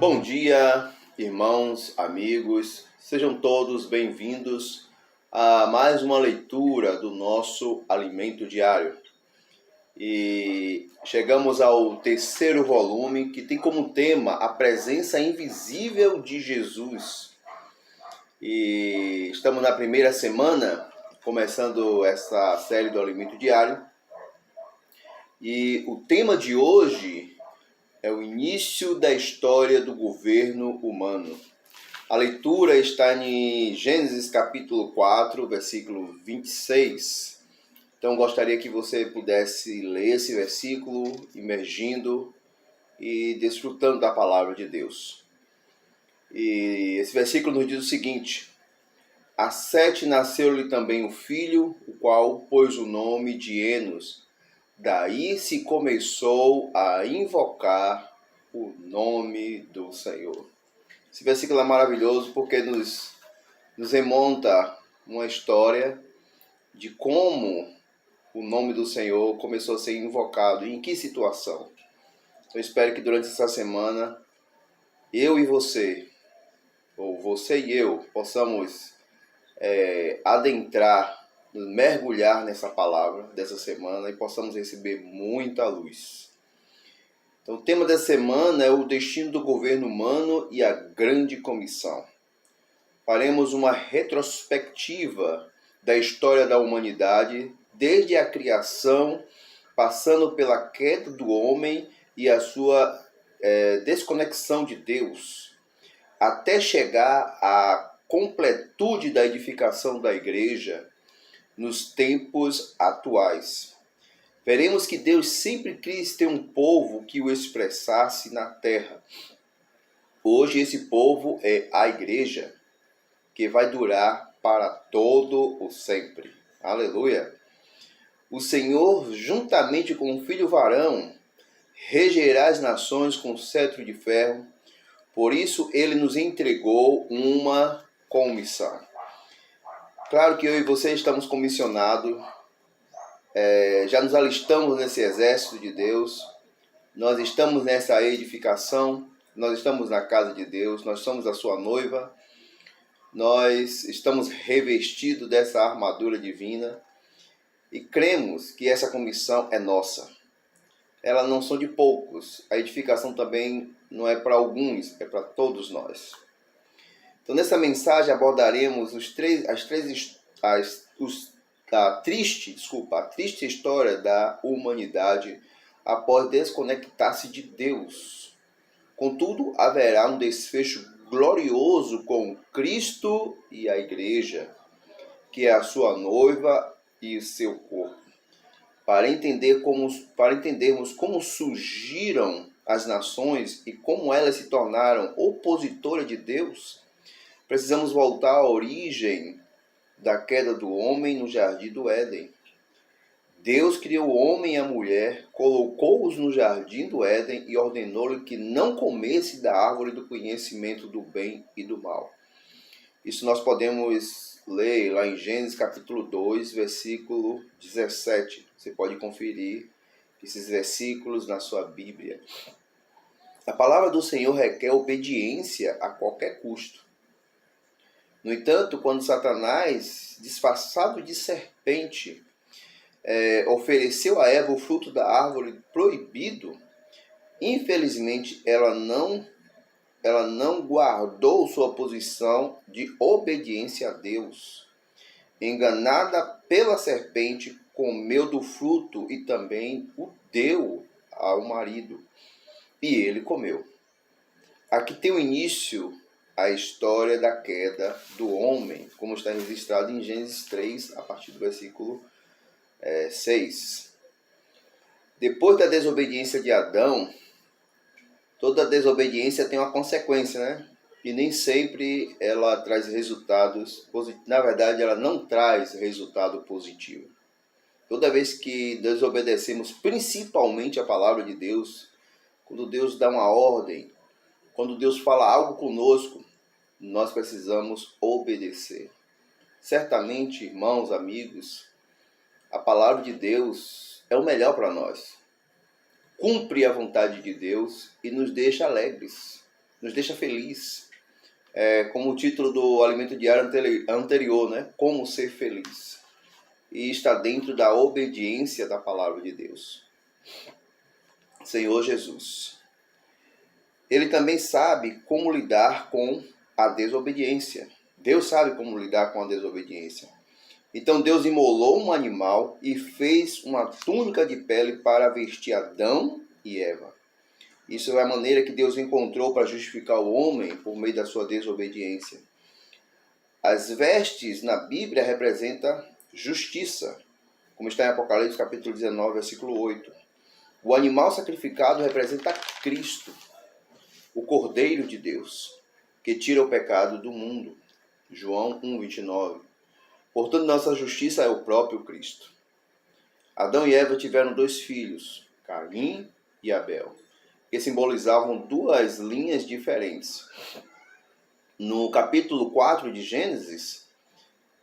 Bom dia, irmãos, amigos, sejam todos bem-vindos a mais uma leitura do nosso Alimento Diário. E chegamos ao terceiro volume, que tem como tema a presença invisível de Jesus. E estamos na primeira semana, começando essa série do Alimento Diário. E o tema de hoje é o início da história do governo humano. A leitura está em Gênesis capítulo 4, versículo 26. Então gostaria que você pudesse ler esse versículo, imergindo e desfrutando da palavra de Deus. E esse versículo nos diz o seguinte: a Sete nasceu-lhe também um filho, o qual pôs o nome de Enos. Daí se começou a invocar o nome do Senhor. Esse versículo é maravilhoso porque nos remonta uma história de como o nome do Senhor começou a ser invocado e em que situação. Eu espero que durante essa semana eu e você, ou você e eu, possamos adentrar, mergulhar nessa palavra dessa semana e possamos receber muita luz. Então, o tema dessa semana é o destino do governo humano e a grande comissão. Faremos uma retrospectiva da história da humanidade, desde a criação, passando pela queda do homem e a sua desconexão de Deus, até chegar à completude da edificação da igreja nos tempos atuais. Veremos que Deus sempre quis ter um povo que o expressasse na terra. Hoje esse povo é a igreja, que vai durar para todo o sempre. Aleluia! O Senhor, juntamente com o filho varão, regerá as nações com cetro de ferro. Por isso ele nos entregou uma comissão. Claro que eu e você estamos comissionados. Já nos alistamos nesse exército de Deus, nós estamos nessa edificação, nós estamos na casa de Deus, nós somos a sua noiva, nós estamos revestidos dessa armadura divina e cremos que essa comissão é nossa. Ela não são de poucos, a edificação também não é para alguns, é para todos nós. Então nessa mensagem abordaremos a triste história da humanidade após desconectar-se de Deus. Contudo, haverá um desfecho glorioso com Cristo e a igreja, que é a sua noiva e o seu corpo. Para entendermos como surgiram as nações e como elas se tornaram opositoras de Deus, precisamos voltar à origem da queda do homem no jardim do Éden. Deus criou o homem e a mulher, colocou-os no jardim do Éden e ordenou-lhe que não comesse da árvore do conhecimento do bem e do mal. Isso nós podemos ler lá em Gênesis capítulo 2, versículo 17. Você pode conferir esses versículos na sua Bíblia. A palavra do Senhor requer obediência a qualquer custo. No entanto, quando Satanás, disfarçado de serpente, ofereceu a Eva o fruto da árvore proibido, infelizmente ela não guardou sua posição de obediência a Deus. Enganada pela serpente, comeu do fruto e também o deu ao marido. E ele comeu. Aqui tem o início a história da queda do homem, como está registrado em Gênesis 3, a partir do versículo 6. Depois da desobediência de Adão, toda desobediência tem uma consequência, né? E nem sempre ela traz resultados positivos. Na verdade, ela não traz resultado positivo. Toda vez que desobedecemos, principalmente a palavra de Deus, quando Deus dá uma ordem, quando Deus fala algo conosco, nós precisamos obedecer. Certamente, irmãos, amigos, a palavra de Deus é o melhor para nós. Cumpre a vontade de Deus e nos deixa alegres. nos deixa feliz. Como o título do alimento diário anterior, né? Como ser feliz. E está dentro da obediência da palavra de Deus. Senhor Jesus. Ele também sabe como lidar com a desobediência. Deus sabe como lidar com a desobediência. Então Deus imolou um animal e fez uma túnica de pele para vestir Adão e Eva. Isso é a maneira que Deus encontrou para justificar o homem por meio da sua desobediência. As vestes na Bíblia representam justiça, como está em Apocalipse capítulo 19, versículo 8. O animal sacrificado representa Cristo, o Cordeiro de Deus, que tira o pecado do mundo. João 1, 29. Portanto, nossa justiça é o próprio Cristo. Adão e Eva tiveram 2 filhos, Caim e Abel, que simbolizavam 2 linhas diferentes. No capítulo 4 de Gênesis,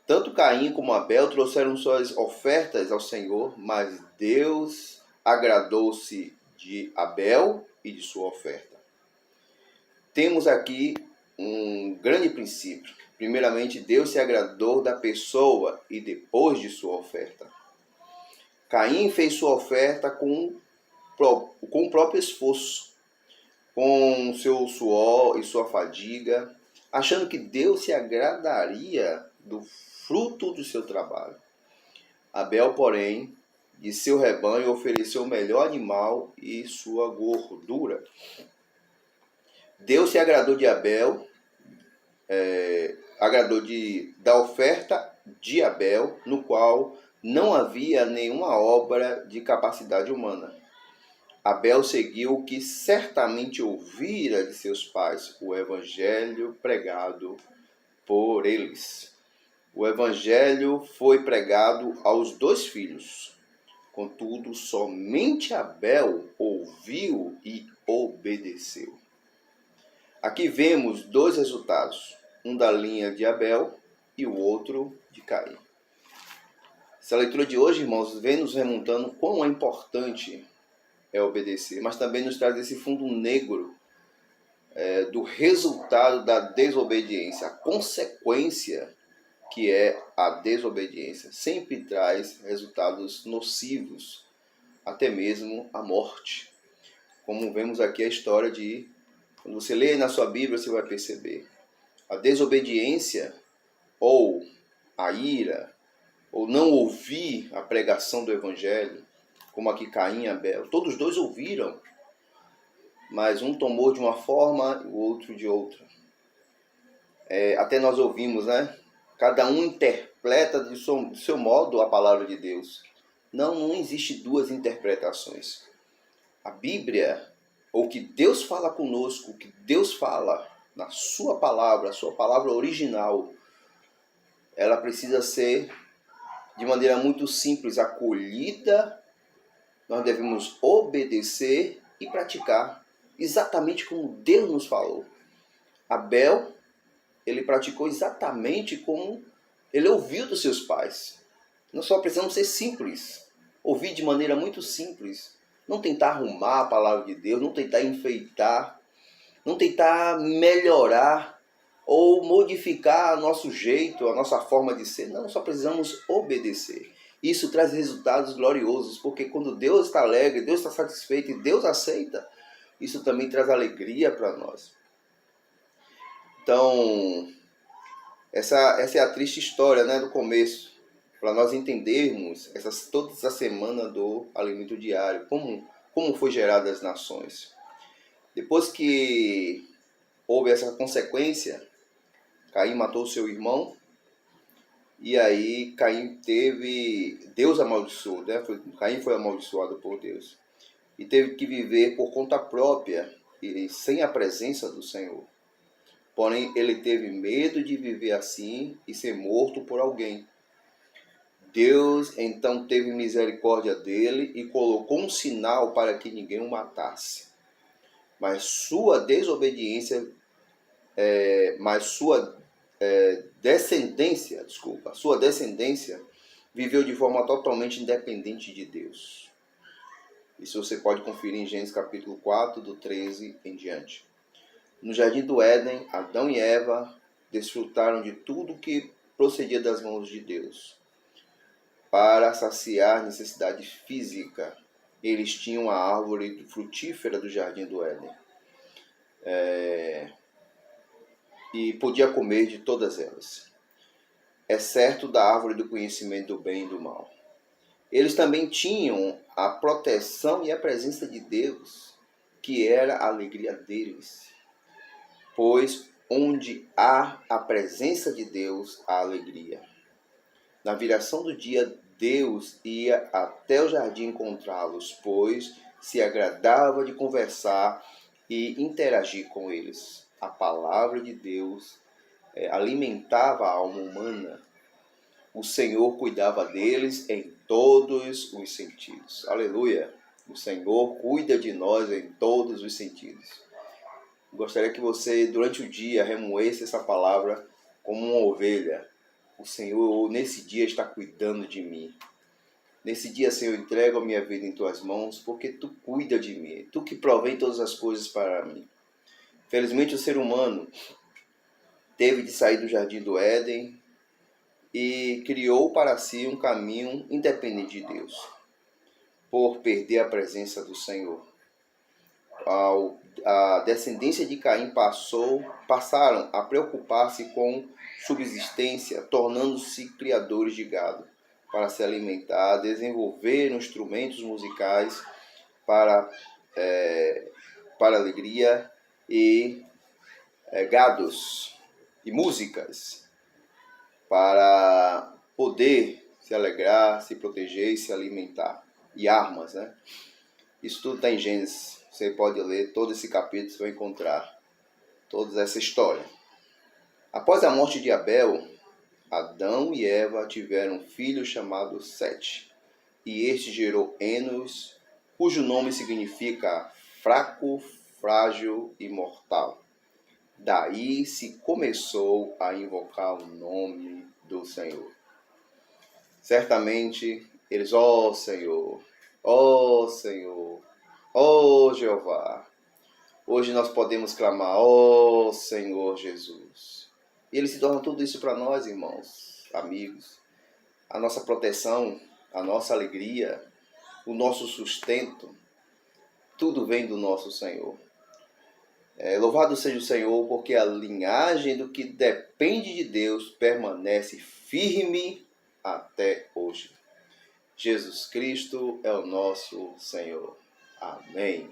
tanto Caim como Abel trouxeram suas ofertas ao Senhor, mas Deus agradou-se de Abel e de sua oferta. Temos aqui um grande princípio. Primeiramente, Deus se agradou da pessoa e depois de sua oferta. Caim fez sua oferta com o próprio esforço, com seu suor e sua fadiga, achando que Deus se agradaria do fruto do seu trabalho. Abel, porém, de seu rebanho ofereceu o melhor animal e sua gordura. Deus se agradou de Abel, da oferta de Abel, no qual não havia nenhuma obra de capacidade humana. Abel seguiu o que certamente ouvira de seus pais, o evangelho pregado por eles. O evangelho foi pregado aos 2 filhos. Contudo, somente Abel ouviu e obedeceu. Aqui vemos 2 resultados, um da linha de Abel e o outro de Caim. Essa leitura de hoje, irmãos, vem nos remontando quão é importante obedecer, mas também nos traz esse fundo negro do resultado da desobediência. A consequência que é a desobediência sempre traz resultados nocivos, até mesmo a morte. Como vemos aqui a história de... Quando você lê na sua Bíblia, você vai perceber. A desobediência, ou a ira, ou não ouvir a pregação do Evangelho, como aqui Caim e Abel, todos os 2 ouviram, mas um tomou de uma forma e o outro de outra. Até nós ouvimos, né? Cada um interpreta de seu modo a palavra de Deus. Não existe 2 interpretações. A Bíblia, ou o que Deus fala conosco, o que Deus fala na sua palavra, a sua palavra original, ela precisa ser de maneira muito simples acolhida. Nós devemos obedecer e praticar exatamente como Deus nos falou. Abel, ele praticou exatamente como ele ouviu dos seus pais. Nós só precisamos ser simples, ouvir de maneira muito simples. Não tentar arrumar a palavra de Deus, não tentar enfeitar, não tentar melhorar ou modificar nosso jeito, a nossa forma de ser. Não, só precisamos obedecer. Isso traz resultados gloriosos, porque quando Deus está alegre, Deus está satisfeito e Deus aceita, isso também traz alegria para nós. Então, essa é a triste história, né, do começo, para nós entendermos toda essa semana do alimento diário, como foi gerada as nações. Depois que houve essa consequência, Caim matou seu irmão, e aí Deus amaldiçoou, né? Caim foi amaldiçoado por Deus, e teve que viver por conta própria, e sem a presença do Senhor. Porém, ele teve medo de viver assim e ser morto por alguém. Deus então teve misericórdia dele e colocou um sinal para que ninguém o matasse. Mas sua desobediência, sua descendência viveu de forma totalmente independente de Deus. Isso você pode conferir em Gênesis capítulo 4, do 13 em diante. No jardim do Éden, Adão e Eva desfrutaram de tudo que procedia das mãos de Deus. Para saciar necessidade física, eles tinham a árvore frutífera do jardim do Éden. E podia comer de todas elas, exceto da árvore do conhecimento do bem e do mal. Eles também tinham a proteção e a presença de Deus, que era a alegria deles. Pois onde há a presença de Deus, há alegria. Na viração do dia, Deus ia até o jardim encontrá-los, pois se agradava de conversar e interagir com eles. A palavra de Deus alimentava a alma humana. O Senhor cuidava deles em todos os sentidos. Aleluia! O Senhor cuida de nós em todos os sentidos. Gostaria que você, durante o dia, remoesse essa palavra como uma ovelha. O Senhor, nesse dia, está cuidando de mim. Nesse dia, Senhor, eu entrego a minha vida em Tuas mãos, porque Tu cuida de mim. Tu que provém todas as coisas para mim. Felizmente, o ser humano teve de sair do jardim do Éden e criou para si um caminho independente de Deus, por perder a presença do Senhor. A descendência de Caim passaram a preocupar-se com subsistência, tornando-se criadores de gado para se alimentar, desenvolver instrumentos musicais para alegria e gados e músicas para poder se alegrar, se proteger e se alimentar. E armas, né? Isso tudo está em Gênesis. Você pode ler todo esse capítulo, você vai encontrar toda essa história. Após a morte de Abel, Adão e Eva tiveram um filho chamado Sete. E este gerou Enos, cujo nome significa fraco, frágil e mortal. Daí se começou a invocar o nome do Senhor. Certamente eles, ó Senhor, ó Senhor, ó Jeová. Hoje nós podemos clamar, ó Senhor Jesus. E Ele se torna tudo isso para nós, irmãos, amigos. A nossa proteção, a nossa alegria, o nosso sustento, tudo vem do nosso Senhor. Louvado seja o Senhor, porque a linhagem do que depende de Deus permanece firme até hoje. Jesus Cristo é o nosso Senhor. Amém.